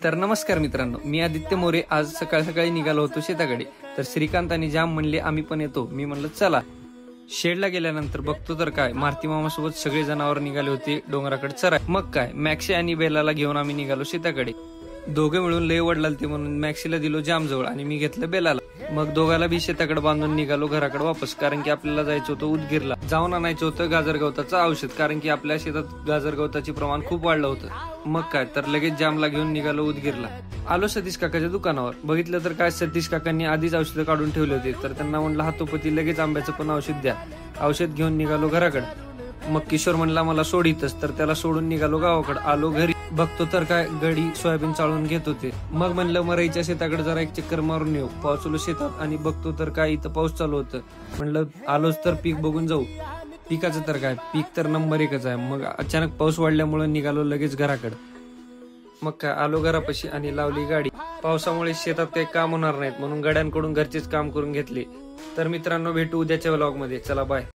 तर नमस्कार मित्रांनो, मी आदित्य मोरे. आज सकाळ सकाळी निघालो होतो शेताकडे. तर श्रीकांत आणि जाम म्हणले आम्ही पण येतो. मी म्हणलं चला. शेडला गेल्यानंतर बघतो तर काय, मारुती मामासोबत सगळे जनावर निघाले होते डोंगराकडे चराय. मग काय, मॅक्सी आणि बेलाला घेऊन आम्ही निघालो शेताकडे. दोघे मिळून लय वडलाल ते म्हणून मॅक्सीला दिलो जाम जवळ आणि मी घेतलं बेलाला. मग दोघाला बी शेताकडे बांधून निघालो घराकडे वापस, कारण की आपल्याला जायचं होतं उदगीरला. जाऊन आणायचं होतं गाजरगवताचं औषध, कारण की आपल्या शेतात गाजरगवताचे प्रमाण खूप वाढलं होतं. मग काय, तर लगेच जामला घेऊन निघालो उदगीरला. आलो सतीश काकाच्या दुकानावर. बघितलं तर काय, सतीश काकांनी आधीच औषधं काढून ठेवले होते. तर त्यांना म्हणलं हातोपती लगेच आंब्याचं पण औषध द्या. औषध घेऊन निघालो घराकडे. मग किशोर म्हणला मला सोडीतच, तर त्याला सोडून निघालो गावाकडे. आलो घरी, बघतो तर काय, गडी सोयाबीन चाळून घेत होते. मग म्हणलं मराईच्या शेताकडे जरा एक चक्कर मारून येऊ. पोहोचलो शेतात आणि बघतो तर काय, इथं पाऊस चालू होतं. म्हणलं आलोच तर पीक बघून जाऊ. पिकाचं तर काय, पीक तर नंबर एकच आहे. मग अचानक पाऊस वाढल्यामुळे निघालो लगेच घराकडे. मग काय, आलो घरापाशी आणि लावली गाडी. पावसामुळे शेतात काही काम होणार नाहीत म्हणून गड्यांकडून घरचेच काम करून घेतले. तर मित्रांनो, भेटू उद्याच्या व्लॉग मध्ये. चला बाय.